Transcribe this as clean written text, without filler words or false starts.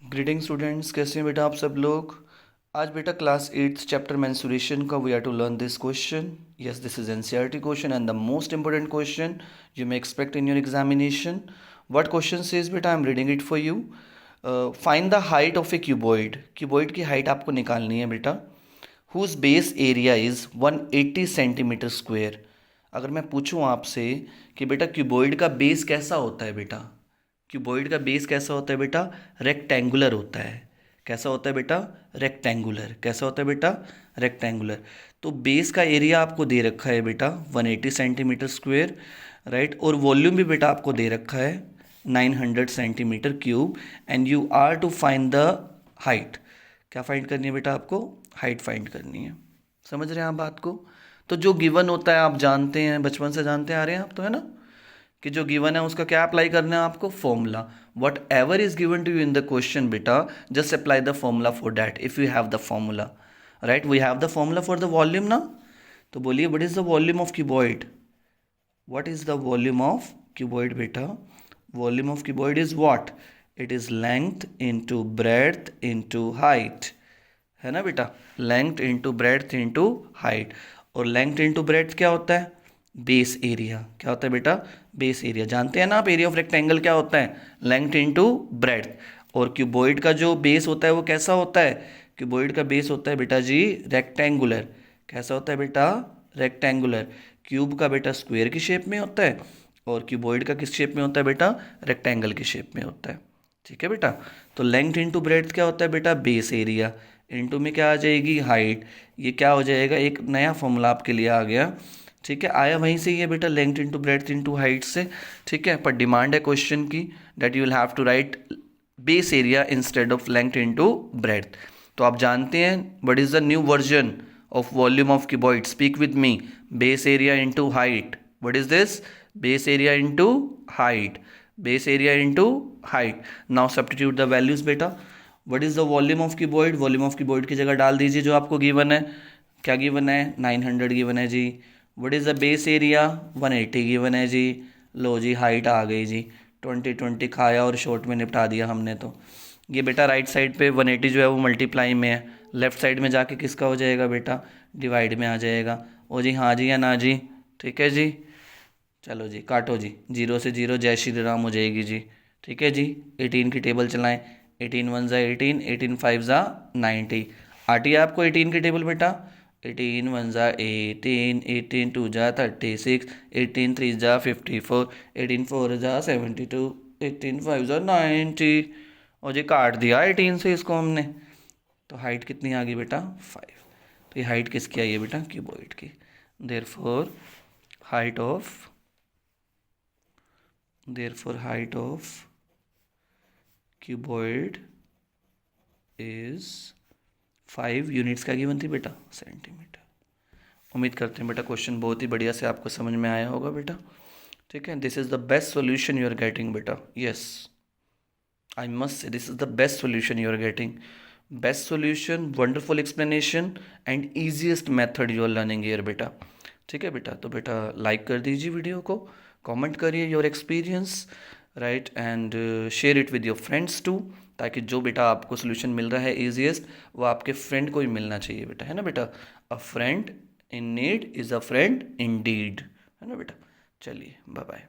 Greeting students, कैसे हैं बेटा आप सब लोग। आज बेटा क्लास 8th चैप्टर मेंसुरेशन का we are to learn this question. Yes, this is NCERT question and the most important question you may expect in your examination. What question says बेटा, I am reading it for you. Find the height of a cuboid. Cuboid की height आपको निकालनी है बेटा। Whose base area is 180 centimetre square. अगर मैं पूछूं आपसे कि बेटा क्यूबॉइड का बेस कैसा होता है बेटा, क्यूबॉइड का बेस कैसा होता है बेटा, रेक्टेंगुलर होता है। कैसा होता है बेटा, रेक्टेंगुलर। कैसा होता है बेटा, रेक्टेंगुलर। तो बेस का एरिया आपको दे रखा है बेटा 180 सेंटीमीटर स्क्वेयर, राइट। और वॉल्यूम भी बेटा आपको दे रखा है 900 centimetre cube. And you are to find the height. क्या फाइंड करनी है बेटा आपको, हाइट फाइंड करनी है। समझ रहे हैं आप बात को। तो जो गिवन होता है आप जानते हैं, बचपन से जानते आ रहे हैं आप तो, है ना, कि जो गिवन है उसका क्या अप्लाई करना है आपको, formula. Whatever is given to you in the question बेटा, just apply the formula for that if you have the formula, right. We have the formula for the volume ना। तो बोलिए, what is the volume of cuboid. What is the volume of cuboid बेटा। Volume of cuboid is what, it is length into breadth into height, है ना बेटा। Length into breadth into height. और length into breadth क्या होता है, base area. क्या होता है बेटा, बेस एरिया। जानते हैं ना आप, एरिया ऑफ रेक्टेंगल क्या होता है, लेंथ इंटू ब्रेड्थ। और क्यूबॉइड का जो बेस होता है वो कैसा होता है, क्यूबॉइड का बेस होता है बेटा जी रेक्टेंगुलर। कैसा होता है बेटा, रेक्टेंगुलर। क्यूब का बेटा स्क्वायर की शेप में होता है और क्यूबॉइड का किस शेप में होता है बेटा, रेक्टेंगल की शेप में होता है। ठीक है बेटा। तो लेंथ इंटू ब्रेड्थ क्या होता है बेटा, बेस एरिया। इंटू में क्या आ जाएगी, हाइट। ये क्या हो जाएगा, एक नया फॉर्मूला आपके लिए आ गया। ठीक है, आया वहीं से ये बेटा, length into breadth into height से। ठीक है, पर डिमांड है क्वेश्चन की that you will have to write base area instead of length into breadth. तो आप जानते हैं what is the new version of volume of cuboid, speak with me. Base area into height. What is this, base area into height, base area into height. Now substitute the values बेटा। What is the volume of cuboid, volume of cuboid की जगह डाल दीजिए जो आपको given है। क्या given है, 900 गिवन है जी। What is the base area, 180 given है जी। लो जी, हाइट आ गई जी। 20 खाया और शॉर्ट में निपटा दिया हमने। तो ये बेटा राइट साइड पे 180 जो है वो मल्टीप्लाई में है, लेफ्ट साइड में जाके किसका हो जाएगा बेटा, डिवाइड में आ जाएगा। ओ जी, हाँ जी या ना जी। ठीक है जी, चलो जी काटो जी, 0 से 0 जय श्री राम हो जाएगी जी। ठीक है जी, 18 की टेबल चलाएं। 18 1 ज़ा 18, 18 5 ज़ा 90। आती है आपको 18 की टेबल बेटा। 18 1 ज़ा 18, 18 2 ज़ा 36, 18 3 ज़ा 54, 18 4 ज़ा 72, 18 5 ज़ा 90। और जी काट दिया 18 से इसको हमने। तो हाइट कितनी आ गई बेटा, 5। तो ये हाइट किसकी आई है बेटा, क्यूबॉइड की। Therefore height of height of cuboid is 5 units. का गिवन थी बेटा, सेंटीमीटर। उम्मीद करते हैं बेटा क्वेश्चन बहुत ही बढ़िया से आपको समझ में आया होगा बेटा। ठीक है, this is the best solution you are getting बेटा। Yes, I must say this is the best solution you are getting. Best solution, wonderful explanation and easiest method you are learning here बेटा। ठीक है बेटा, तो बेटा like कर दीजिए video को, कमेंट करिए your experience, right, and share it with your friends too, ताकि जो बेटा आपको सोल्यूशन मिल रहा है ईजीएस्ट, वो आपके फ्रेंड को ही मिलना चाहिए बेटा, है ना बेटा। A friend in need is a friend in deed, है ना बेटा। चलिए, बाय बाय।